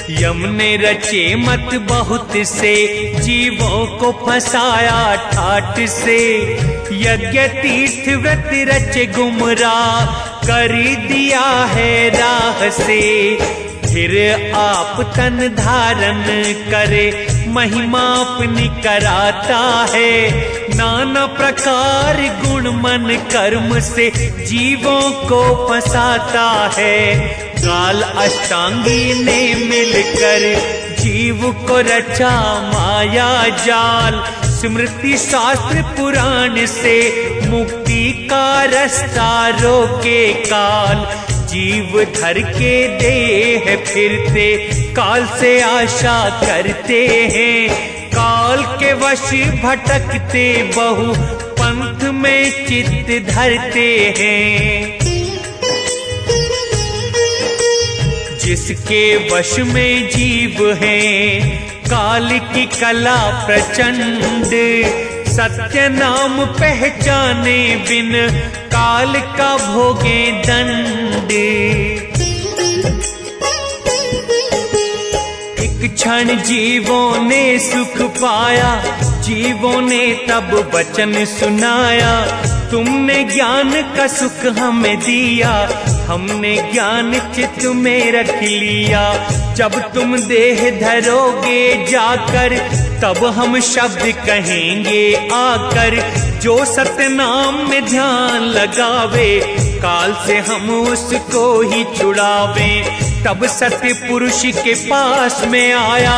यम ने रचे मत बहुत से, जीवों को फंसाया ठाठ से। यज्ञ तीर्थ व्रत रचे गुमराह, कर दिया है राह से। फिर आप तन धारण करे, महिमा अपनी कराता है। नाना प्रकार गुण मन कर्म से, जीवों को फंसाता है। काल अष्टांगी ने मिलकर, जीव को रचा माया जाल। स्मृति शास्त्र पुराण से, मुक्ति का रास्ता रोके काल। जीव धर के देह फिरते, काल से आशा करते हैं। काल के वश भटकते बहु, पंथ में चित्त धरते हैं। जिसके वश में जीव हैं, काल की कला प्रचंड। सत्य नाम पहचाने बिन, काल का भोगे दंड। एक क्षण जीवों ने सुख पाया, जीवों ने तब वचन सुनाया। तुमने ज्ञान का सुख हमें दिया, हमने ज्ञान चित्त में रख लिया। जब तुम देह धरोगे जाकर, तब हम शब्द कहेंगे आकर। जो सत्य नाम में ध्यान लगावे, काल से हम उसको ही छुड़ावे। तब सत्य पुरुष के पास में आया,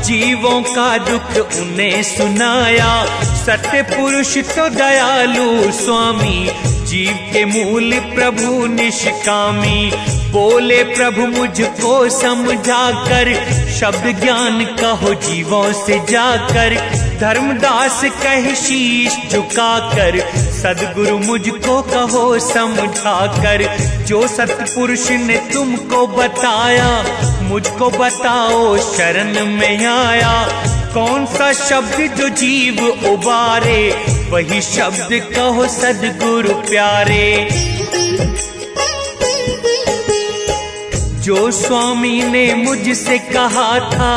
जीवों का दुख उन्हें सुनाया। सत्य पुरुष तो दयालु स्वामी, जीव के मूल प्रभु निष्कामी। बोले प्रभु मुझको समझा कर, शब्द ज्ञान कहो जीवों से जाकर। धर्मदास कहे शीश झुकाकर, सदगुरु मुझको कहो समझा कर। जो सतपुरुष ने तुमको बताया, मुझको बताओ शरण में आया। कौन सा शब्द जो जीव उबारे, वही शब्द कहो सदगुरु प्यारे। जो स्वामी ने मुझसे कहा था,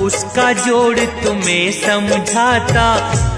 उसका जोड़ तुम्हें समझाता।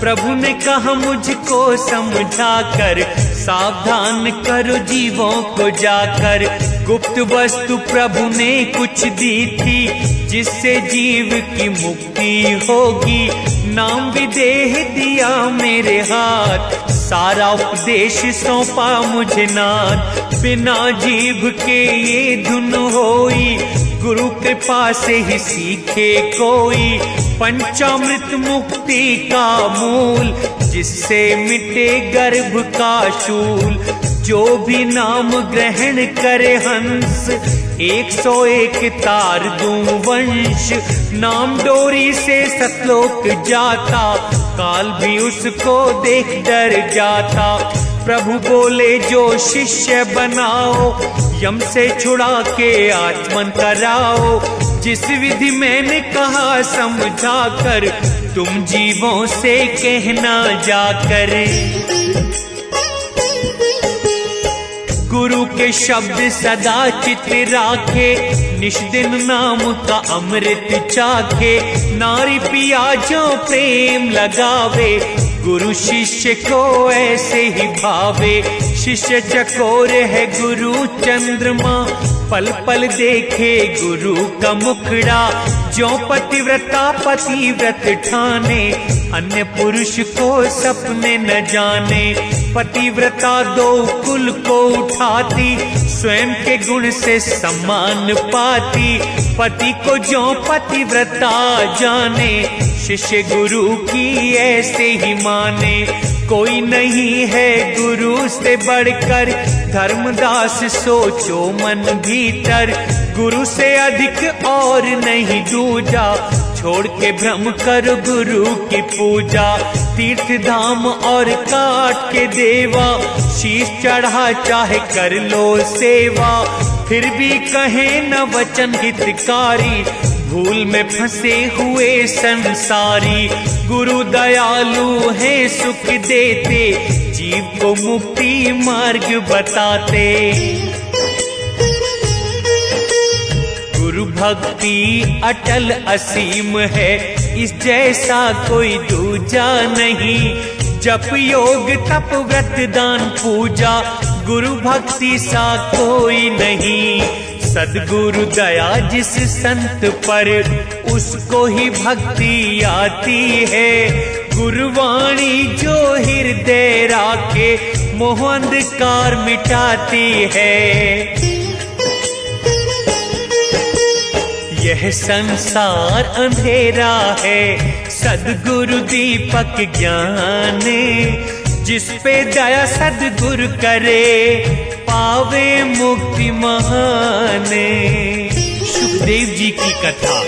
प्रभु ने कहा मुझको समझा कर, सावधान करो जीवों को जाकर। गुप्त वस्तु प्रभु ने कुछ दी थी, जिससे जीव की मुक्ति होगी। नाम विदेह दिया मेरे हाथ, सारा उपदेश सौंपा मुझे नाथ। बिना जीव के ये धुन होई, गुरु कृपा से ही सीखे कोई। पंचामृत मुक्ति का मूल, जिससे मिटे गर्भ का शूल। जो भी नाम ग्रहण करे हंस, 101 तार दूं वंश। नाम डोरी से सतलोक जाता, काल भी उसको देख डर जाता। प्रभु बोले जो शिष्य बनाओ, यम से छुड़ा के आत्मन कराओ। जिस विधि मैंने कहा समझा कर, तुम जीवों से कहना जाकर। गुरु के शब्द सदा चित राखे, निष्दिन नाम का अमृत चाखे। नारी पिया जो प्रेम लगावे, गुरु शिष्य को ऐसे ही भावे। शिष्य चकोर है गुरु चंद्रमा, पल पल देखे गुरु का मुखड़ा। जो पतिव्रता पतिव्रत ठाने, अन्य पुरुष को सपने न जाने। पतिव्रता दो कुल को उठाती, स्वयं के गुण से सम्मान पाती। पति को जो पतिव्रता जाने, शिष्य गुरु की ऐसे ही माने। कोई नहीं है गुरु से बढ़कर, धर्मदास सोचो मन भीतर। गुरु से अधिक और नहीं दूजा, छोड़ के भ्रम कर गुरु की पूजा। तीर्थ धाम और काट के देवा, शीश चढ़ा चाहे कर लो सेवा। फिर भी कहे न वचन हितकारी, भूल में फंसे हुए संसारी। गुरु दयालु है सुख देते, जीव को मुक्ति मार्ग बताते। गुरु भक्ति अटल असीम है, इस जैसा कोई दूजा नहीं। जप योग तप व्रत दान पूजा, गुरु भक्ति सा कोई नहीं। सद्गुरु दया जिस संत पर, उसको ही भक्ति आती है। गुरुवाणी जो हृदय राखे, मोह अंधकार मिटाती है। यह संसार अंधेरा है, सद्गुरु दीपक ज्ञान, जिस पे दया सद्गुरु करे, पावे मुक्ति महान। सुखदेव जी की कथा।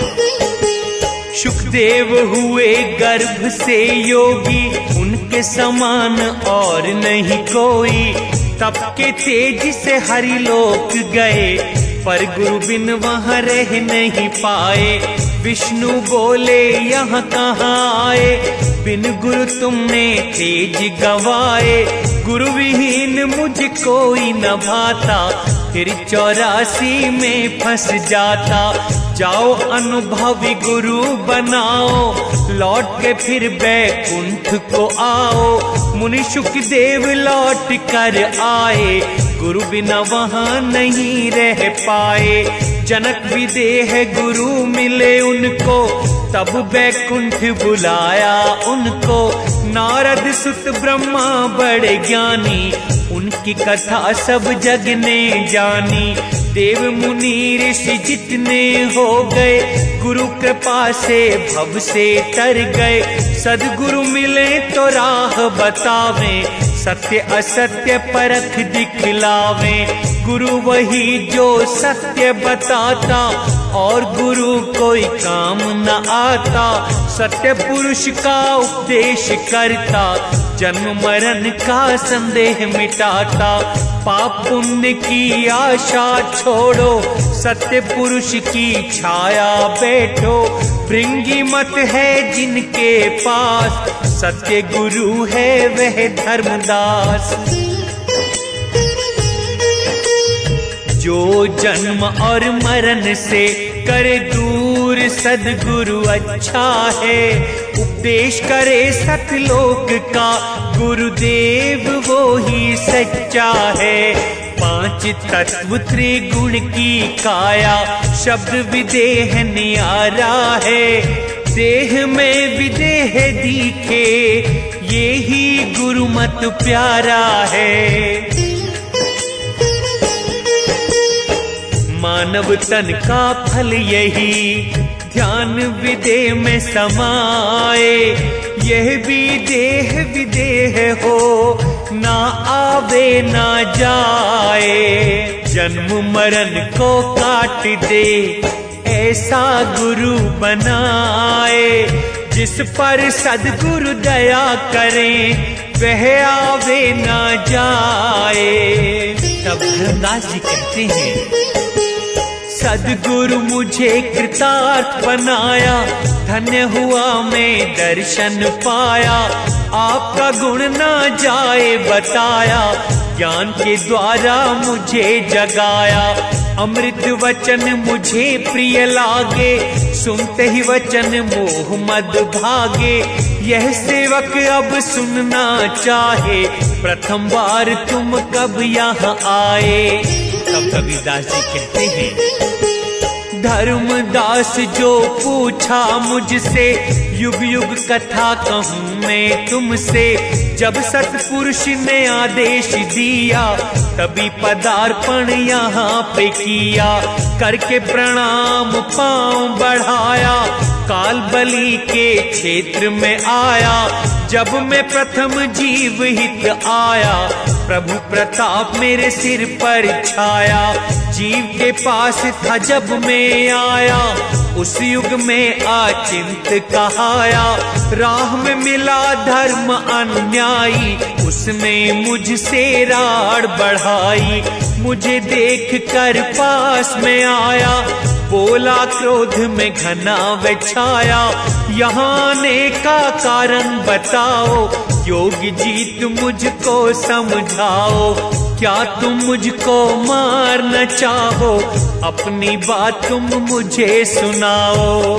सुखदेव हुए गर्भ से योगी, उनके समान और नहीं कोई। तप के तेज से हरिलोक गए, पर गुरु बिन वहाँ रह नहीं पाए। विष्णु बोले यहाँ कहाँ आए, बिन गुरु तुमने तेज गवाए। गुरु विहीन मुझ कोई न भाता, फिर 84 में फंस जाता। जाओ अनुभवी गुरु बनाओ, लौट के फिर बैकुंठ को आओ। मुनि सुखदेव लौट कर आए, गुरु बिना वहाँ नहीं रह पाए। जनक विदेह गुरु मिले उनको, तब बैकुंठ बुलाया उनको। नारद सुत ब्रह्मा बड़े ज्ञानी, उनकी कथा सब जग ने जानी। देव मुनि ऋषि जितने हो गए, गुरु कृपा से भव से तर गए। सद्गुरु मिले तो राह बतावे, सत्य असत्य परख दिखलावे। गुरु वही जो सत्य बताता, और गुरु कोई काम न आता। सत्य पुरुष का उपदेश करता, जन्म मरण का संदेह मिटाता। पाप पुण्य की आशा छोड़ो, सत्य पुरुष की छाया बैठो। भृंगी मत है जिनके पास, सत्य गुरु है वह धर्मदास। जो जन्म और मरण से करे दूर, सद्गुरु अच्छा है। उपदेश करे सतलोक का, गुरुदेव वो ही सच्चा है। 5 तत्व त्रिगुण की काया, शब्द विदेह न्यारा है। देह में विदेह दिखे, ये ही गुरु मत प्यारा है। मानव तन का फल यही, ध्यान विदेह में समाए। यह भी देह विदेह हो, ना आवे ना जाए। जन्म मरण को काट दे, ऐसा गुरु बनाए। जिस पर सद्गुरु दया करें, वह आवे ना जाए। तब धर्मदास जी कहते हैं, सद्गुरु मुझे कृतार्थ बनाया, धन्य हुआ मैं दर्शन पाया। आपका गुण ना जाए बताया, ज्ञान के द्वारा मुझे जगाया। अमृत वचन मुझे प्रिय लागे, सुनते ही वचन मोह मद भागे। यह सेवक अब सुनना चाहे, प्रथम बार तुम कब यहाँ आए। तब कबीरदास जी कहते हैं, धर्मदास जो पूछा मुझसे, युग युग कथा कहूँ मैं तुमसे। जब सतपुरुष ने आदेश दिया, तभी पदार्पण यहाँ पे किया। करके प्रणाम पांव बढ़ाया, काल बलि के क्षेत्र में आया। जब मैं प्रथम जीव हित आया, प्रभु प्रताप मेरे सिर पर छाया। जीव के पास था जब मैं आया, उस युग में आचिंत कहाया। राह में मिला धर्म अन्यायी, उसने मुझसे राड़ बढ़ाई। मुझे देख कर पास में आया, बोला क्रोध में घना व छाया। यहाँ आने का कारण बताओ, योगी जी तुम मुझको समझाओ। क्या तुम मुझको मार न चाहो, अपनी बात तुम मुझे सुनाओ।